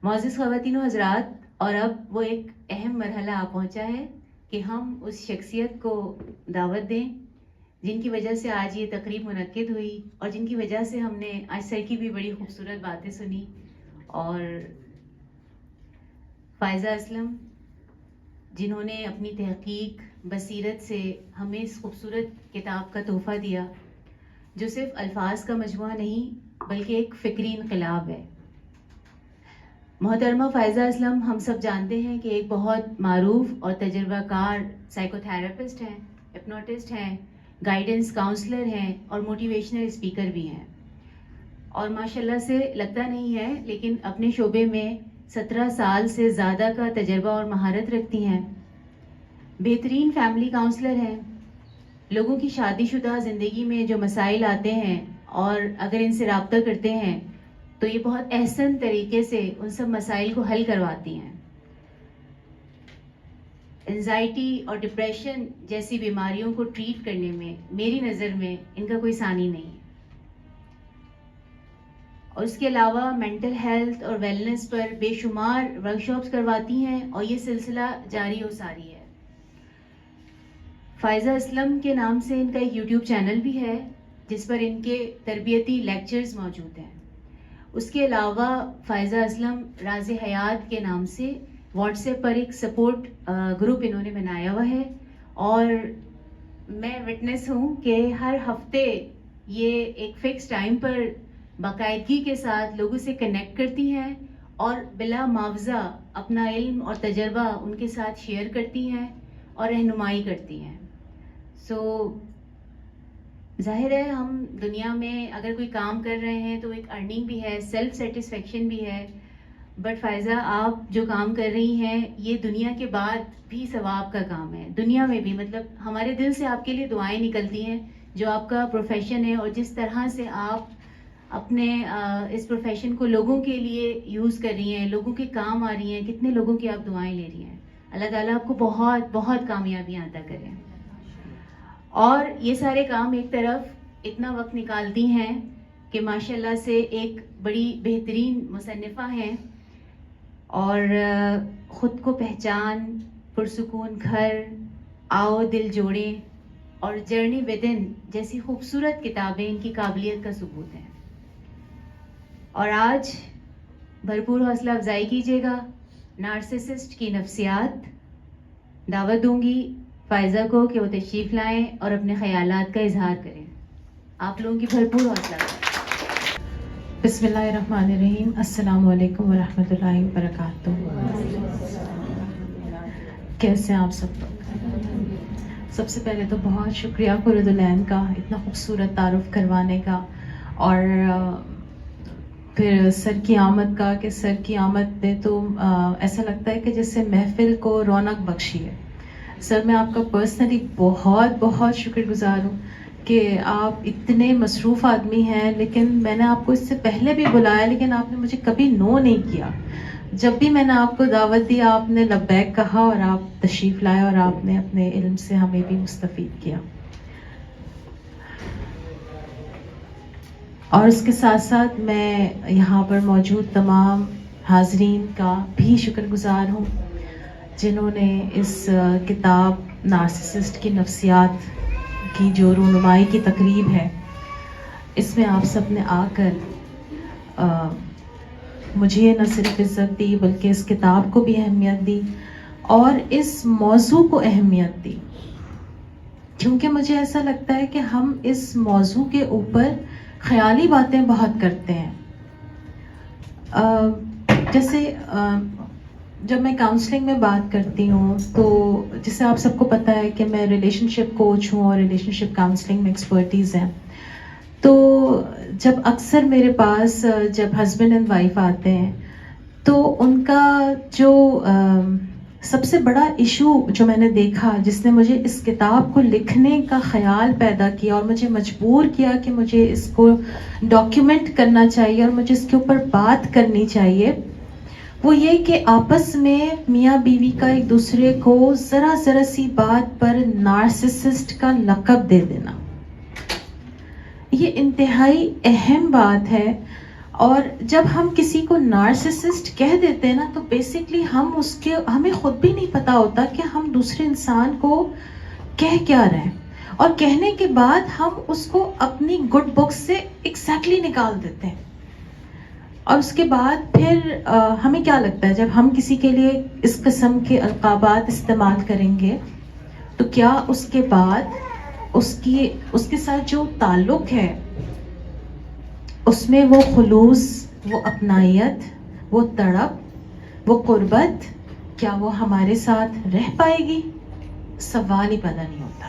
معزز خواتین و حضرات، اور اب وہ ایک اہم مرحلہ آ پہنچا ہے کہ ہم اس شخصیت کو دعوت دیں جن کی وجہ سے آج یہ تقریب منعقد ہوئی اور جن کی وجہ سے ہم نے آج سر کی بھی بڑی خوبصورت باتیں سنی. اور فائزہ اسلم جنہوں نے اپنی تحقیق بصیرت سے ہمیں اس خوبصورت کتاب کا تحفہ دیا جو صرف الفاظ کا مجموعہ نہیں بلکہ ایک فکری انقلاب ہے. محترمہ فائزہ اسلم ہم سب جانتے ہیں کہ ایک بہت معروف اور تجربہ کار سائیکو تھراپسٹ ہیں، ہپنوٹسٹ ہیں، گائیڈنس کاؤنسلر ہیں اور موٹیویشنل اسپیکر بھی ہیں. اور ماشاءاللہ سے لگتا نہیں ہے لیکن اپنے شعبے میں 17 سال سے زیادہ کا تجربہ اور مہارت رکھتی ہیں. بہترین فیملی کاؤنسلر ہیں. لوگوں کی شادی شدہ زندگی میں جو مسائل آتے ہیں اور اگر ان سے رابطہ کرتے ہیں تو یہ بہت احسن طریقے سے ان سب مسائل کو حل کرواتی ہیں. انزائٹی اور ڈپریشن جیسی بیماریوں کو ٹریٹ کرنے میں میری نظر میں ان کا کوئی ثانی نہیں ہے. اور اس کے علاوہ مینٹل ہیلتھ اور ویلنس پر بے شمار ورکشاپس کرواتی ہیں اور یہ سلسلہ جاری و ساری ہے. فائزہ اسلم کے نام سے ان کا ایک یوٹیوب چینل بھی ہے جس پر ان کے تربیتی لیکچرز موجود ہیں. اس کے علاوہ فائزہ اسلم راز حیات کے نام سے واٹس ایپ پر ایک سپورٹ گروپ انہوں نے بنایا ہوا ہے اور میں وٹنس ہوں کہ ہر ہفتے یہ ایک فکس ٹائم پر باقاعدگی کے ساتھ لوگوں سے کنیکٹ کرتی ہیں اور بلا معاوضہ اپنا علم اور تجربہ ان کے ساتھ شیئر کرتی ہیں اور رہنمائی کرتی ہیں. ظاہر ہے ہم دنیا میں اگر کوئی کام کر رہے ہیں تو ایک ارننگ بھی ہے، سیلف سیٹسفیکشن بھی ہے. بٹ فائزہ آپ جو کام کر رہی ہیں یہ دنیا کے بعد بھی ثواب کا کام ہے. دنیا میں بھی مطلب ہمارے دل سے آپ کے لیے دعائیں نکلتی ہیں جو آپ کا پروفیشن ہے اور جس طرح سے آپ اپنے اس پروفیشن کو لوگوں کے لیے یوز کر رہی ہیں، لوگوں کے کام آ رہی ہیں. کتنے لوگوں کی آپ دعائیں لے رہی ہیں. اللہ تعالیٰ آپ کو بہت بہت کامیابیاں عطا کریں. اور یہ سارے کام ایک طرف اتنا وقت نکالتی ہیں کہ ماشاءاللہ سے ایک بڑی بہترین مصنفہ ہیں اور خود کو پہچان، پرسکون گھر، آؤ دل جوڑیں اور جرنی ودن جیسی خوبصورت کتابیں ان کی قابلیت کا ثبوت ہیں. اور آج بھرپور حوصلہ افزائی کیجیے گا. نارسسسٹ کی نفسیات. دعوت دوں گی فائزہ کو کہ وہ تشریف لائیں اور اپنے خیالات کا اظہار کریں. آپ لوگوں کی بھرپور حوصلہ افزائی. بسم اللہ الرحمن الرحیم. السلام علیکم ورحمۃ اللہ وبرکاتہ. کیسے ہیں آپ سب لوگ؟ سب سے پہلے تو بہت شکریہ قرۃالعین کا اتنا خوبصورت تعارف کروانے کا اور پھر سر کی آمد کا کہ سر کی آمد نے تو ایسا لگتا ہے کہ جیسے محفل کو رونق بخشی ہے. سر میں آپ کا پرسنلی بہت بہت شکر گزار ہوں کہ آپ اتنے مصروف آدمی ہیں، لیکن میں نے آپ کو اس سے پہلے بھی بلایا لیکن آپ نے مجھے کبھی نو نہیں کیا. جب بھی میں نے آپ کو دعوت دی آپ نے لبیک کہا اور آپ تشریف لائے اور آپ نے اپنے علم سے ہمیں بھی مستفید کیا. اور اس کے ساتھ ساتھ میں یہاں پر موجود تمام حاضرین کا بھی شکر گزار ہوں جنہوں نے اس کتاب نارسسسٹ کی نفسیات کی جو رونمائی کی تقریب ہے اس میں آپ سب نے آ کر مجھے نہ صرف عزت دی بلکہ اس کتاب کو بھی اہمیت دی اور اس موضوع کو اہمیت دی، کیونکہ مجھے ایسا لگتا ہے کہ ہم اس موضوع کے اوپر خیالی باتیں بہت کرتے ہیں. جیسے جب میں کاؤنسلنگ میں بات کرتی ہوں تو جیسے آپ سب کو پتہ ہے کہ میں ریلیشن شپ کوچ ہوں اور ریلیشن شپ کاؤنسلنگ میں ایکسپرٹیز ہیں. تو جب اکثر میرے پاس جب ہسبینڈ اینڈ وائف آتے ہیں تو ان کا جو سب سے بڑا ایشو جو میں نے دیکھا جس نے مجھے اس کتاب کو لکھنے کا خیال پیدا کیا اور مجھے مجبور کیا کہ مجھے اس کو ڈاکیومنٹ کرنا چاہیے اور مجھے اس کے اوپر بات کرنی چاہیے، وہ یہ کہ آپس میں میاں بیوی کا ایک دوسرے کو ذرا سی بات پر نارسسسٹ کا لقب دے دینا. یہ انتہائی اہم بات ہے اور جب ہم کسی کو نارسسسٹ کہہ دیتے ہیں نا تو بیسکلی ہمیں خود بھی نہیں پتا ہوتا کہ ہم دوسرے انسان کو کہہ کیا رہے ہیں، اور کہنے کے بعد ہم اس کو اپنی گڈ بکس سے ایگزیکٹلی نکال دیتے ہیں. اور اس کے بعد پھر ہمیں کیا لگتا ہے جب ہم کسی کے لیے اس قسم کے القابات استعمال کریں گے تو کیا اس کے بعد اس کے ساتھ جو تعلق ہے اس میں وہ خلوص، وہ اپنائیت، وہ تڑپ، وہ قربت، کیا وہ ہمارے ساتھ رہ پائے گی؟ سوال ہی پیدا نہیں ہوتا.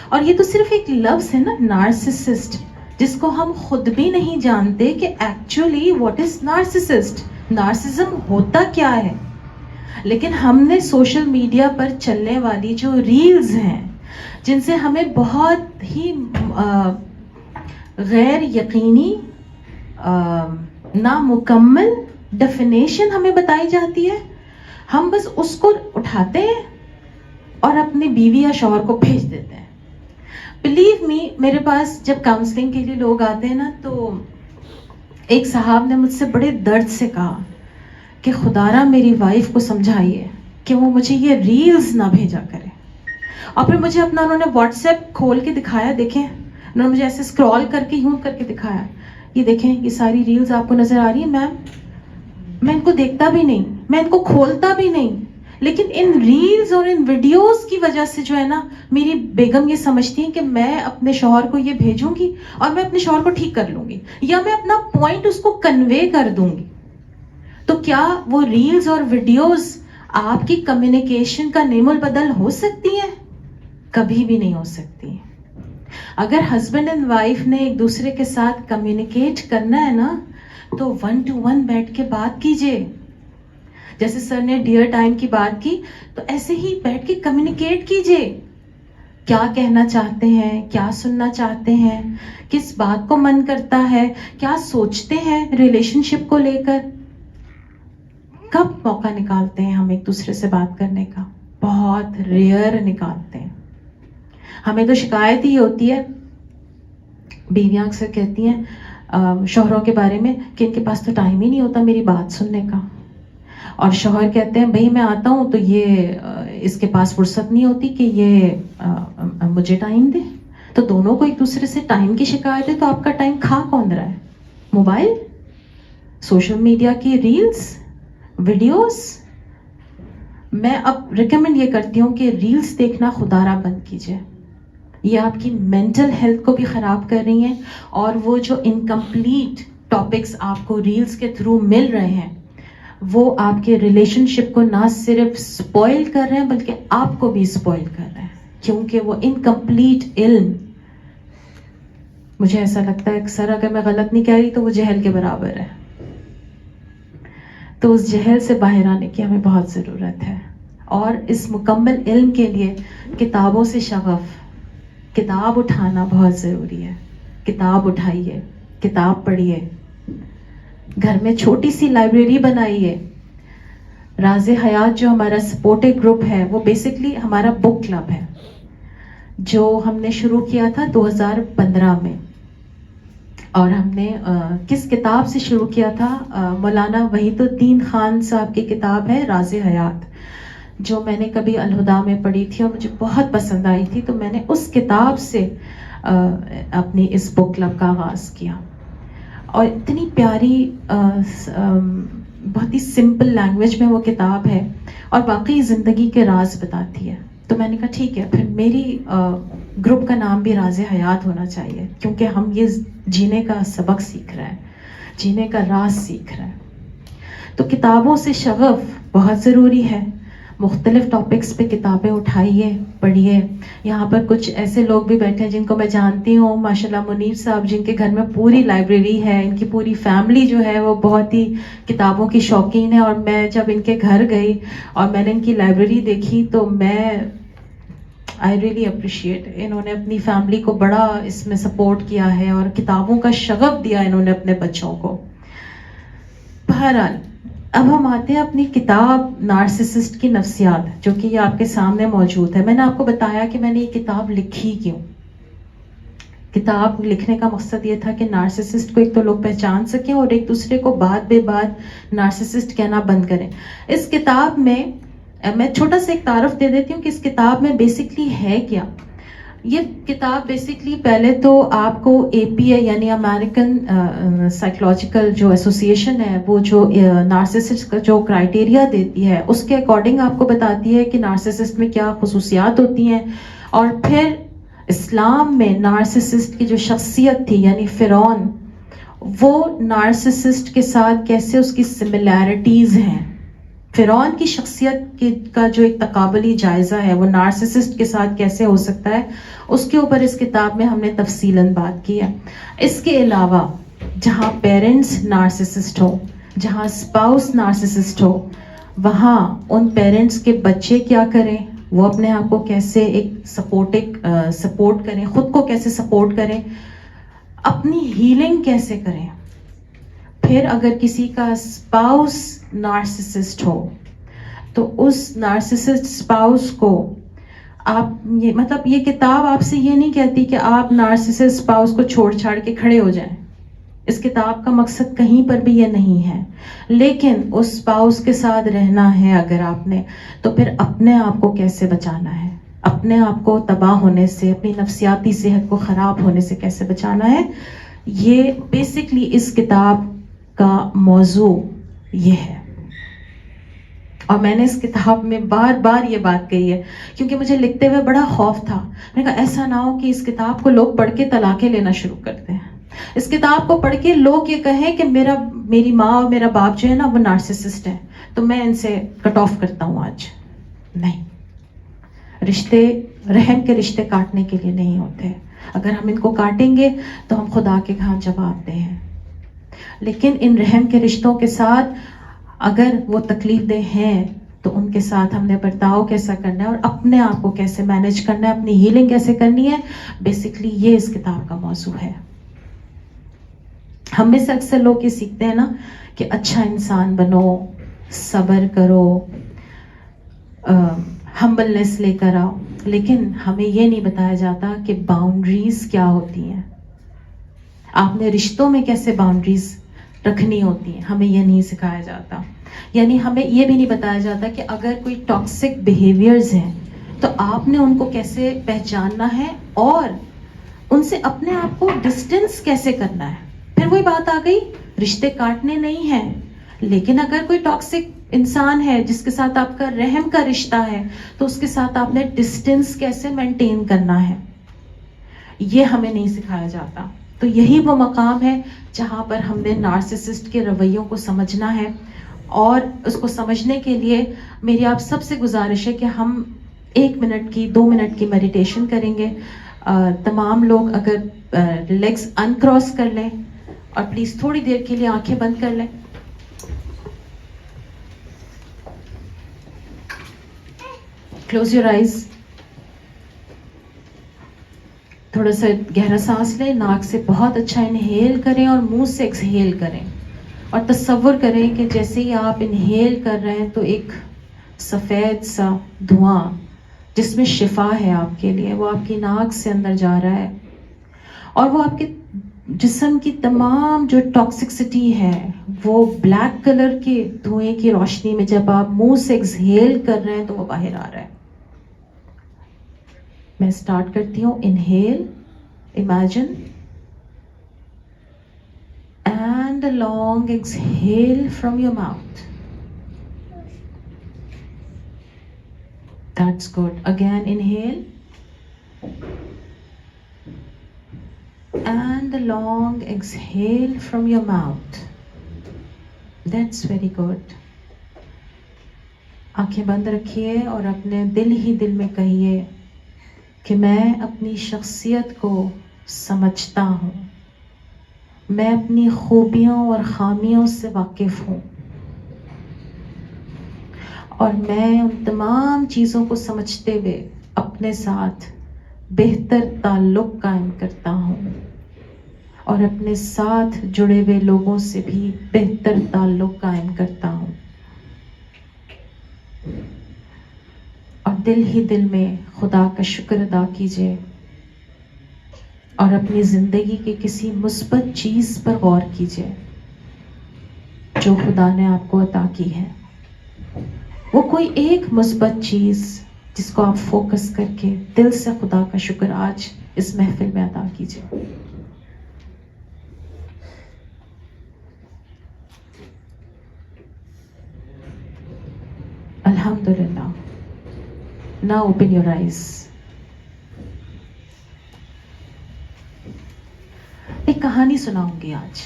اور یہ تو صرف ایک لفظ ہے نا، نارسسسٹ، جس کو ہم خود بھی نہیں جانتے کہ actually what is narcissist, narcissism ہوتا کیا ہے. لیکن ہم نے سوشل میڈیا پر چلنے والی جو ریلز ہیں جن سے ہمیں بہت ہی غیر یقینی نامکمل ڈیفینیشن ہمیں بتائی جاتی ہے، ہم بس اس کو اٹھاتے ہیں اور اپنی بیوی یا شوہر کو بھیج دیتے ہیں. بلیو می، میرے پاس جب کاؤنسلنگ کے لیے لوگ آتے ہیں نا تو ایک صاحب نے مجھ سے بڑے درد سے کہا کہ خدارا میری وائف کو سمجھائیے کہ وہ مجھے یہ ریلز نہ بھیجا کرے. اور پھر مجھے اپنا انہوں نے واٹس ایپ کھول کے دکھایا، دیکھیں انہوں نے مجھے ایسے اسکرول کر کے یوں کر کے دکھایا، یہ دیکھیں یہ ساری ریلز آپ کو نظر آ رہی ہیں میم، میں ان کو دیکھتا بھی نہیں، میں ان کو کھولتا بھی نہیں، لیکن ان ریلز اور ان ویڈیوز کی وجہ سے جو ہے نا میری بیگم یہ سمجھتی ہیں کہ میں اپنے شوہر کو یہ بھیجوں گی اور میں اپنے شوہر کو ٹھیک کر لوں گی، یا میں اپنا پوائنٹ اس کو کنوے کر دوں گی. تو کیا وہ ریلز اور ویڈیوز آپ کی کمیونیکیشن کا نیم البدل ہو سکتی ہیں؟ کبھی بھی نہیں ہو سکتی. اگر ہسبینڈ اینڈ وائف نے ایک دوسرے کے ساتھ کمیونیکیٹ کرنا ہے نا تو 1 to 1 بیٹھ کے بات کیجئے. جیسے سر نے ڈیئر ٹائم کی بات کی تو ایسے ہی بیٹھ کے کمیونیکیٹ کیجئے. کیا کہنا چاہتے ہیں، کیا سننا چاہتے ہیں، کس بات کو من کرتا ہے، کیا سوچتے ہیں ریلیشن شپ کو لے کر. کب موقع نکالتے ہیں ہم ایک دوسرے سے بات کرنے کا؟ بہت ریئر نکالتے ہیں. ہمیں تو شکایت ہی ہوتی ہے، بیویاں اکثر کہتی ہیں شوہروں کے بارے میں کہ ان کے پاس تو ٹائم ہی نہیں ہوتا میری بات سننے کا، اور شوہر کہتے ہیں بھئی میں آتا ہوں تو یہ اس کے پاس فرصت نہیں ہوتی کہ یہ مجھے ٹائم دے. تو دونوں کو ایک دوسرے سے ٹائم کی شکایت ہے، تو آپ کا ٹائم کھا کون رہا ہے؟ موبائل، سوشل میڈیا کی ریلز، ویڈیوز. میں اب ریکمینڈ یہ کرتی ہوں کہ ریلز دیکھنا خدارا بند کیجئے. یہ آپ کی مینٹل ہیلتھ کو بھی خراب کر رہی ہیں، اور وہ جو انکمپلیٹ ٹاپکس آپ کو ریلز کے تھرو مل رہے ہیں وہ آپ کے ریلیشن شپ کو نہ صرف سپوائل کر رہے ہیں بلکہ آپ کو بھی سپوائل کر رہے ہیں، کیونکہ وہ انکمپلیٹ علم، مجھے ایسا لگتا ہے کہ سر اگر میں غلط نہیں کہہ رہی تو وہ جہل کے برابر ہے. تو اس جہل سے باہر آنے کی ہمیں بہت ضرورت ہے، اور اس مکمل علم کے لیے کتابوں سے شغف، کتاب اٹھانا بہت ضروری ہے. کتاب اٹھائیے، کتاب پڑھیے، گھر میں چھوٹی سی لائبریری بنائیے. راز حیات جو ہمارا سپورٹو گروپ ہے وہ بیسکلی ہمارا بک کلب ہے جو ہم نے شروع کیا تھا 2015 میں. اور ہم نے کس کتاب سے شروع کیا تھا؟ مولانا وحید الدین خان صاحب کی کتاب ہے راز حیات، جو میں نے کبھی الہدا میں پڑھی تھی اور مجھے بہت پسند آئی تھی. تو میں نے اس کتاب سے اپنی اس بک کلب کا آغاز کیا، اور اتنی پیاری بہت ہی سمپل لینگویج میں وہ کتاب ہے اور واقعی زندگی کے راز بتاتی ہے. تو میں نے کہا ٹھیک ہے، پھر میری گروپ کا نام بھی راز حیات ہونا چاہیے، کیونکہ ہم یہ جینے کا سبق سیکھ رہے ہیں، جینے کا راز سیکھ رہے ہیں. تو کتابوں سے شغف بہت ضروری ہے. مختلف ٹاپکس پہ کتابیں اٹھائیے، پڑھیے. یہاں پر کچھ ایسے لوگ بھی بیٹھے ہیں جن کو میں جانتی ہوں، ماشاءاللہ منیر صاحب، جن کے گھر میں پوری لائبریری ہے. ان کی پوری فیملی جو ہے وہ بہت ہی کتابوں کی شوقین ہے. اور میں جب ان کے گھر گئی اور میں نے ان کی لائبریری دیکھی تو میں آئی ریئلی اپریشیٹ، انہوں نے اپنی فیملی کو بڑا اس میں سپورٹ کیا ہے اور کتابوں کا شغف دیا انہوں نے اپنے بچوں کو. بہرحال اب ہم آتے ہیں اپنی کتاب نارسسسٹ کی نفسیات، جو کہ یہ آپ کے سامنے موجود ہے. میں نے آپ کو بتایا کہ میں نے یہ کتاب لکھی کیوں. کتاب لکھنے کا مقصد یہ تھا کہ نارسسسٹ کو ایک تو لوگ پہچان سکیں اور ایک دوسرے کو بات بے بات نارسسسٹ کہنا بند کریں. اس کتاب میں چھوٹا سا ایک تعارف دے دیتی ہوں کہ اس کتاب میں بیسکلی ہے کیا. یہ کتاب بیسکلی پہلے تو آپ کو APA یعنی امریکن سائیکولوجیکل جو ایسوسیشن ہے وہ جو نارسسسٹ کا جو کرائٹیریا دیتی ہے اس کے اکارڈنگ آپ کو بتاتی ہے کہ نارسسسٹ میں کیا خصوصیات ہوتی ہیں. اور پھر اسلام میں نارسسسٹ کی جو شخصیت تھی یعنی فرعون، وہ نارسسسٹ کے ساتھ کیسے اس کی سملیرٹیز ہیں. فرعون کی شخصیت کا جو ایک تقابلی جائزہ ہے وہ نارسسسٹ کے ساتھ کیسے ہو سکتا ہے، اس کے اوپر اس کتاب میں ہم نے تفصیلاً بات کی ہے. اس کے علاوہ جہاں پیرنٹس نارسسسٹ ہو، جہاں اسپاؤس نارسسسٹ ہو، وہاں ان پیرنٹس کے بچے کیا کریں، وہ اپنے آپ کو کیسے ایک سپورٹ کریں، خود کو کیسے سپورٹ کریں، اپنی ہیلنگ کیسے کریں. پھر اگر کسی کا اسپاؤس نارسسسٹ ہو تو اس نارسسسٹ اسپاؤس کو آپ یہ کتاب آپ سے یہ نہیں کہتی کہ آپ نارسسسٹ اسپاؤس کو چھوڑ چھاڑ کے کھڑے ہو جائیں. اس کتاب کا مقصد کہیں پر بھی یہ نہیں ہے. لیکن اس اسپاؤس کے ساتھ رہنا ہے اگر آپ نے، تو پھر اپنے آپ کو کیسے بچانا ہے، اپنے آپ کو تباہ ہونے سے، اپنی نفسیاتی صحت کو خراب ہونے سے کیسے بچانا ہے. یہ بیسکلی اس کتاب کا موضوع یہ ہے. اور میں نے اس کتاب میں بار بار یہ بات کہی ہے کیونکہ مجھے لکھتے ہوئے بڑا خوف تھا. میں نے کہا ایسا نہ ہو کہ اس کتاب کو لوگ پڑھ کے طلاقیں لینا شروع کر دیں، اس کتاب کو پڑھ کے لوگ یہ کہیں کہ میری ماں اور میرا باپ جو ہے نا وہ نارسسسٹ ہیں تو میں ان سے کٹ آف کرتا ہوں. آج نہیں، رشتے رحم کے رشتے کاٹنے کے لیے نہیں ہوتے. اگر ہم ان کو کاٹیں گے تو ہم خدا کے ہاں جواب دیں ہیں. لیکن ان رحم کے رشتوں کے ساتھ اگر وہ تکلیف دہ ہیں تو ان کے ساتھ ہم نے برتاؤ کیسا کرنا ہے اور اپنے آپ کو کیسے مینج کرنا ہے، اپنی ہیلنگ کیسے کرنی ہے. بیسکلی یہ اس کتاب کا موضوع ہے. ہم میں سے اکثر لوگ یہ سیکھتے ہیں نا کہ اچھا انسان بنو، صبر کرو، ہمبلنس لے کر آؤ، لیکن ہمیں یہ نہیں بتایا جاتا کہ باؤنڈریز کیا ہوتی ہیں. آپ نے رشتوں میں کیسے باؤنڈریز رکھنی ہوتی ہیں، ہمیں یہ نہیں سکھایا جاتا. یعنی ہمیں یہ بھی نہیں بتایا جاتا کہ اگر کوئی ٹاکسک بیہیویئرز ہیں تو آپ نے ان کو کیسے پہچاننا ہے اور ان سے اپنے آپ کو ڈسٹینس کیسے کرنا ہے. پھر وہی بات آ گئی، رشتے کاٹنے نہیں ہیں، لیکن اگر کوئی ٹاکسک انسان ہے جس کے ساتھ آپ کا رحم کا رشتہ ہے تو اس کے ساتھ آپ نے ڈسٹینس کیسے مینٹین کرنا ہے، یہ ہمیں نہیں سکھایا جاتا. تو یہی وہ مقام ہے جہاں پر ہم نے نارسسسٹ کے رویوں کو سمجھنا ہے. اور اس کو سمجھنے کے لیے میری آپ سب سے گزارش ہے کہ ہم 1 منٹ کی 2 منٹ کی میڈیٹیشن کریں گے. تمام لوگ اگر لیگز انکراس کر لیں اور پلیز تھوڑی دیر کے لیے آنکھیں بند کر لیں. Close your eyes. تھوڑا سا گہرا سانس لیں، ناک سے بہت اچھا انہیل کریں اور منہ سے ایکسہیل کریں. اور تصور کریں کہ جیسے ہی آپ انہیل کر رہے ہیں تو ایک سفید سا دھواں جس میں شفا ہے آپ کے لیے، وہ آپ کی ناک سے اندر جا رہا ہے اور وہ آپ کے جسم کی تمام جو ٹاکسکسٹی ہے وہ بلیک کلر کے دھوئیں کی روشنی میں جب آپ منہ سے ایکسہیل کر رہے ہیں تو وہ باہر آ رہا ہے. میں اسٹارٹ کرتی ہوں. Inhale, imagine and a long exhale from your mouth. That's good. Again inhale and a long exhale from your mouth. That's very good. آنکھیں بند رکھیے اور اپنے دل ہی دل میں کہیے کہ میں اپنی شخصیت کو سمجھتا ہوں، میں اپنی خوبیوں اور خامیوں سے واقف ہوں اور میں ان تمام چیزوں کو سمجھتے ہوئے اپنے ساتھ بہتر تعلق قائم کرتا ہوں اور اپنے ساتھ جڑے ہوئے لوگوں سے بھی بہتر تعلق قائم کرتا ہوں. اور دل ہی دل میں خدا کا شکر ادا کیجیے اور اپنی زندگی کے کسی مثبت چیز پر غور کیجیے جو خدا نے آپ کو عطا کی ہے. وہ کوئی ایک مثبت چیز جس کو آپ فوکس کر کے دل سے خدا کا شکر آج اس محفل میں ادا کیجیے. الحمدللہ. Now open your eyes. ایک کہانی سناؤں گی آج.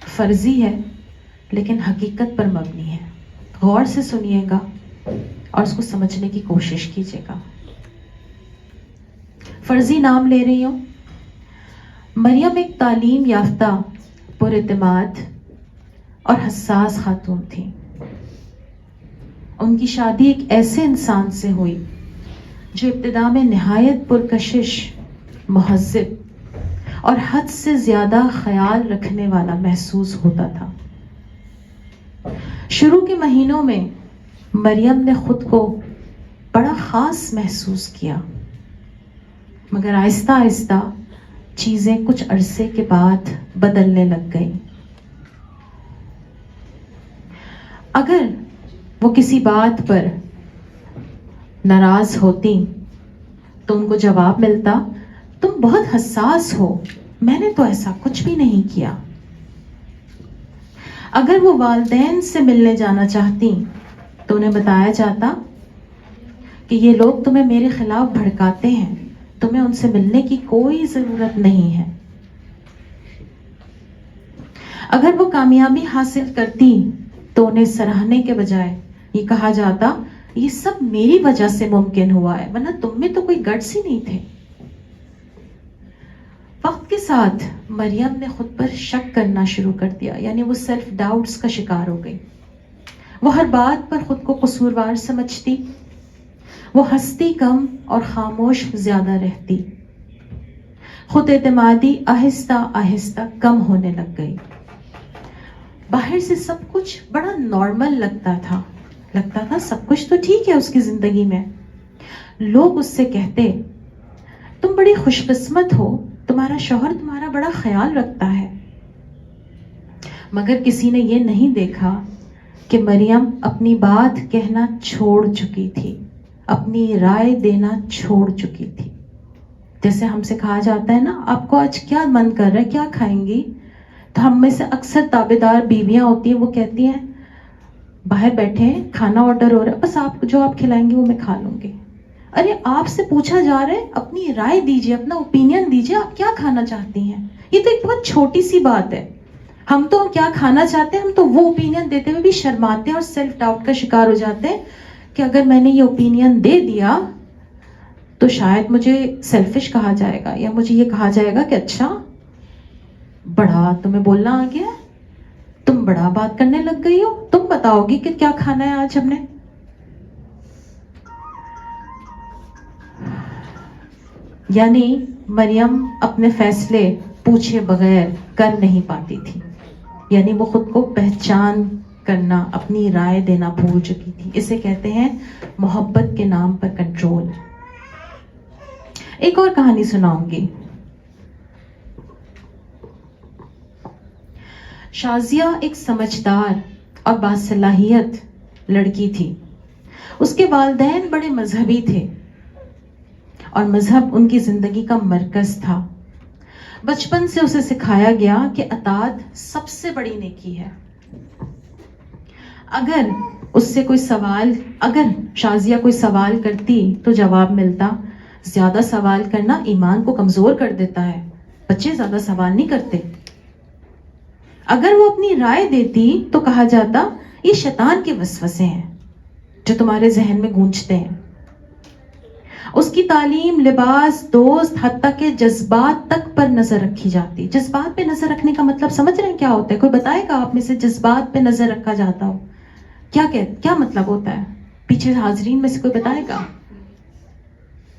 فرضی ہے لیکن حقیقت پر مبنی ہے. غور سے سنیے گا اور اس کو سمجھنے کی کوشش کیجیے گا. فرضی نام لے رہی ہوں. مریم ایک تعلیم یافتہ، پر اعتماد اور حساس خاتون تھی. ان کی شادی ایک ایسے انسان سے ہوئی جو ابتدا میں نہایت پرکشش، مہذب اور حد سے زیادہ خیال رکھنے والا محسوس ہوتا تھا. شروع کے مہینوں میں مریم نے خود کو بڑا خاص محسوس کیا، مگر آہستہ آہستہ چیزیں کچھ عرصے کے بعد بدلنے لگ گئیں. اگر وہ کسی بات پر ناراض ہوتی تو ان کو جواب ملتا، تم بہت حساس ہو، میں نے تو ایسا کچھ بھی نہیں کیا. اگر وہ والدین سے ملنے جانا چاہتی تو انہیں بتایا جاتا کہ یہ لوگ تمہیں میرے خلاف بھڑکاتے ہیں، تمہیں ان سے ملنے کی کوئی ضرورت نہیں ہے. اگر وہ کامیابی حاصل کرتی تو انہیں سراہنے کے بجائے یہ کہا جاتا یہ سب میری وجہ سے ممکن ہوا ہے، ورنہ تم میں تو کوئی گٹس ہی نہیں تھے. وقت کے ساتھ مریم نے خود پر شک کرنا شروع کر دیا، یعنی وہ سیلف ڈاؤٹس کا شکار ہو گئی. وہ ہر بات پر خود کو قصوروار سمجھتی، وہ ہنستی کم اور خاموش زیادہ رہتی. خود اعتمادی آہستہ آہستہ کم ہونے لگ گئی. باہر سے سب کچھ بڑا نارمل لگتا تھا سب کچھ تو ٹھیک ہے اس کی زندگی میں. لوگ اس سے کہتے تم بڑی خوش قسمت ہو، تمہارا شوہر تمہارا بڑا خیال رکھتا ہے. مگر کسی نے یہ نہیں دیکھا کہ مریم اپنی بات کہنا چھوڑ چکی تھی، اپنی رائے دینا چھوڑ چکی تھی. جیسے ہم سے کہا جاتا ہے نا، آپ کو آج کیا من کر رہا ہے، کیا کھائیں گی؟ تو ہم میں سے اکثر تابع دار بیویاں ہوتی ہیں، وہ کہتی ہیں باہر بیٹھے ہیں، کھانا آرڈر ہو رہا ہے، بس آپ جو آپ کھلائیں گے وہ میں کھا لوں گی. ارے آپ سے پوچھا جا رہا ہے، اپنی رائے دیجیے، اپنا اوپینین دیجیے، آپ کیا کھانا چاہتی ہیں. یہ تو ایک بہت چھوٹی سی بات ہے. ہم تو کیا کھانا چاہتے ہیں، ہم تو وہ اوپینین دیتے ہوئے بھی شرماتے ہیں اور سیلف ڈاؤٹ کا شکار ہو جاتے ہیں کہ اگر میں نے یہ اوپینین دے دیا تو شاید مجھے سیلفش کہا جائے گا، یا مجھے یہ کہا جائے گا کہ اچھا بڑا تمہیں بولنا آ گیا، تم بڑا بات کرنے لگ گئی ہو، تم بتاؤ گی کہ کیا کھانا ہے آج ہم نے. یعنی مریم اپنے فیصلے پوچھے بغیر کر نہیں پاتی تھی. یعنی وہ خود کو پہچان کرنا، اپنی رائے دینا بھول چکی تھی. اسے کہتے ہیں محبت کے نام پر کنٹرول. ایک اور کہانی سناؤں گی. شازیہ ایک سمجھدار اور باصلاحیت لڑکی تھی. اس کے والدین بڑے مذہبی تھے اور مذہب ان کی زندگی کا مرکز تھا. بچپن سے اسے سکھایا گیا کہ اطاعت سب سے بڑی نیکی ہے. اگر شازیہ کوئی سوال کرتی تو جواب ملتا. زیادہ سوال کرنا ایمان کو کمزور کر دیتا ہے، بچے زیادہ سوال نہیں کرتے. اگر وہ اپنی رائے دیتی تو کہا جاتا یہ شیطان کے وسوسے ہیں جو تمہارے ذہن میں گونجتے ہیں. اس کی تعلیم، لباس، دوست، حتیٰ کہ جذبات تک پر نظر رکھی جاتی. جذبات پہ نظر رکھنے کا مطلب سمجھ رہے ہیں کیا ہوتا ہے؟ کوئی بتائے گا آپ میں سے جذبات پہ نظر رکھا جاتا ہو کیا مطلب ہوتا ہے؟ پیچھے حاضرین میں سے کوئی بتائے گا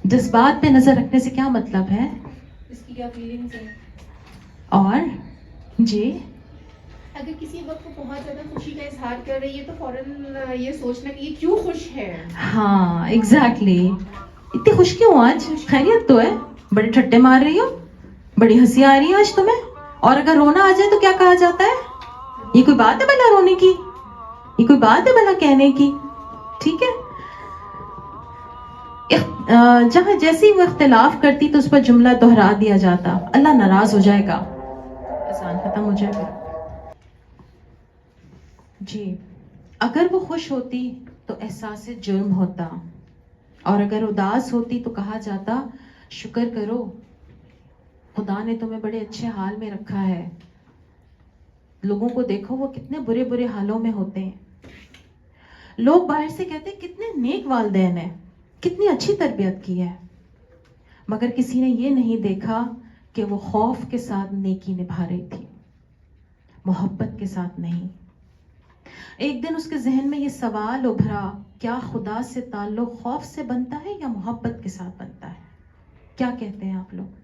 جذبات پہ نظر رکھنے سے کیا مطلب ہے؟ اس کی کیا فیلنگز ہے؟ اور جی اگر کسی وقت کو بہت زیادہ خوشی کا اظہار کر رہی ہے تو فوراً یہ سوچنا کہ یہ کیوں خوش ہے. ہاں ایگزیکٹلی. اتنی خوش کیوں آج؟ خیریت تو ہے؟ بڑے ٹھٹے مار رہی ہو. بڑی ہنسی آ رہی ہے آج تمہیں؟ اور اگر رونا آ جائے تو کیا کہا جاتا ہے؟ یہ کوئی بات ہے بھلا رونے کی؟ یہ کوئی بات ہے بھلا کہنے کی؟ ٹھیک ہے، جہاں جیسے وہ اختلاف کرتی تو اس پر جملہ دہرا دیا جاتا، اللہ ناراض ہو جائے گا، اذان ختم ہو جائے گا. جی، اگر وہ خوش ہوتی تو احساس جرم ہوتا، اور اگر اداس ہوتی تو کہا جاتا شکر کرو، خدا نے تمہیں بڑے اچھے حال میں رکھا ہے. لوگوں کو دیکھو وہ کتنے برے برے حالوں میں ہوتے ہیں. لوگ باہر سے کہتے ہیں کتنے نیک والدین ہیں، کتنی اچھی تربیت کی ہے، مگر کسی نے یہ نہیں دیکھا کہ وہ خوف کے ساتھ نیکی نبھا رہی تھی، محبت کے ساتھ نہیں. ایک دن اس کے ذہن میں یہ سوال ابھرا، کیا خدا سے تعلق خوف سے بنتا ہے یا محبت کے ساتھ بنتا ہے؟ کیا کہتے ہیں آپ لوگ؟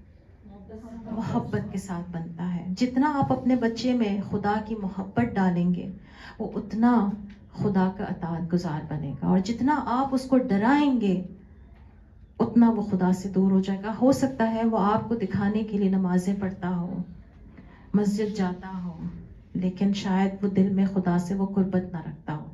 محبت کے ساتھ بنتا ہے. جتنا آپ اپنے بچے میں خدا کی محبت ڈالیں گے وہ اتنا خدا کا اطاعت گزار بنے گا، اور جتنا آپ اس کو ڈرائیں گے اتنا وہ خدا سے دور ہو جائے گا. ہو سکتا ہے وہ آپ کو دکھانے کے لیے نمازیں پڑھتا ہو، مسجد جاتا ہو، لیکن شاید وہ دل میں خدا سے وہ قربت نہ رکھتا ہو.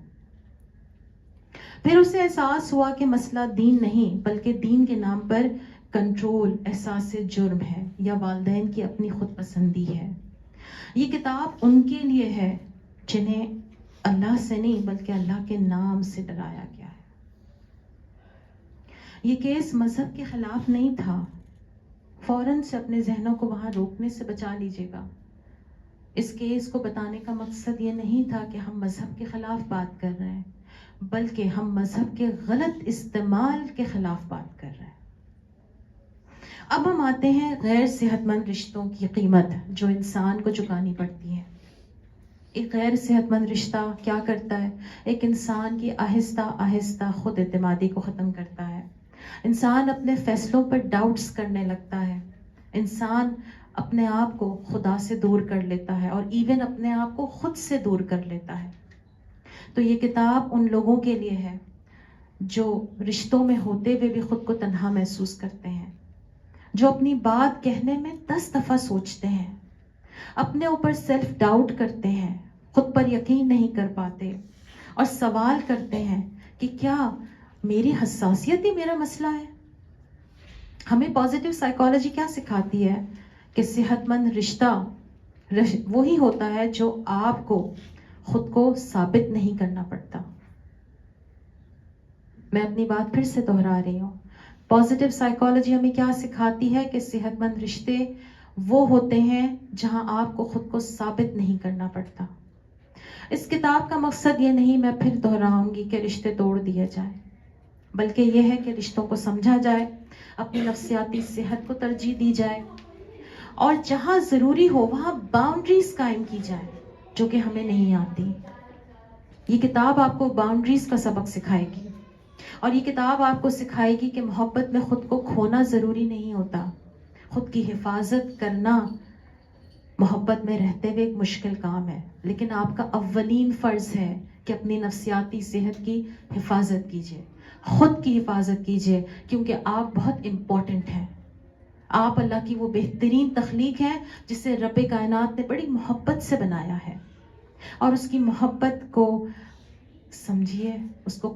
پھر اسے احساس ہوا کہ مسئلہ دین نہیں بلکہ دین کے نام پر کنٹرول، احساس جرم ہے یا والدین کی اپنی خود پسندی ہے. یہ کتاب ان کے لیے ہے جنہیں اللہ سے نہیں بلکہ اللہ کے نام سے ڈرایا گیا ہے. یہ کیس مذہب کے خلاف نہیں تھا. فوراً سے اپنے ذہنوں کو وہاں روکنے سے بچا لیجیے گا. اس کیس کو بتانے کا مقصد یہ نہیں تھا کہ ہم مذہب کے خلاف بات کر رہے ہیں، بلکہ ہم مذہب کے غلط استعمال کے خلاف بات کر رہے ہیں. اب ہم آتے ہیں غیر صحت مند رشتوں کی قیمت جو انسان کو چکانی پڑتی ہے. ایک غیر صحت مند رشتہ کیا کرتا ہے؟ ایک انسان کی آہستہ آہستہ خود اعتمادی کو ختم کرتا ہے. انسان اپنے فیصلوں پر ڈاؤٹس کرنے لگتا ہے. انسان اپنے آپ کو خدا سے دور کر لیتا ہے اور ایون اپنے آپ کو خود سے دور کر لیتا ہے. تو یہ کتاب ان لوگوں کے لیے ہے جو رشتوں میں ہوتے ہوئے بھی خود کو تنہا محسوس کرتے ہیں، جو اپنی بات کہنے میں 10 دفعہ سوچتے ہیں، اپنے اوپر سیلف ڈاؤٹ کرتے ہیں، خود پر یقین نہیں کر پاتے اور سوال کرتے ہیں کہ کیا میری حساسیت ہی میرا مسئلہ ہے. ہمیں پازیٹیو سائیکالوجی کیا سکھاتی ہے کہ صحت مند رشتہ وہی ہوتا ہے جو آپ کو خود کو ثابت نہیں کرنا پڑتا. میں اپنی بات پھر سے دہرا رہی ہوں. پازیٹیو سائیکالوجی ہمیں کیا سکھاتی ہے کہ صحت مند رشتے وہ ہوتے ہیں جہاں آپ کو خود کو ثابت نہیں کرنا پڑتا. اس کتاب کا مقصد یہ نہیں، میں پھر دہراؤں گی، کہ رشتے توڑ دیے جائیں، بلکہ یہ ہے کہ رشتوں کو سمجھا جائے، اپنی نفسیاتی صحت کو ترجیح دی جائے، اور جہاں ضروری ہو وہاں باؤنڈریز قائم کی جائے جو کہ ہمیں نہیں آتی. یہ کتاب آپ کو باؤنڈریز کا سبق سکھائے گی، اور یہ کتاب آپ کو سکھائے گی کہ محبت میں خود کو کھونا ضروری نہیں ہوتا. خود کی حفاظت کرنا محبت میں رہتے ہوئے ایک مشکل کام ہے، لیکن آپ کا اولین فرض ہے کہ اپنی نفسیاتی صحت کی حفاظت کیجیے، خود کی حفاظت کیجیے، کیونکہ آپ بہت امپورٹنٹ ہیں. آپ اللہ کی وہ بہترین تخلیق ہے جسے رب کائنات نے بڑی محبت سے بنایا ہے، اور اس کی محبت کو سمجھیے، اس کو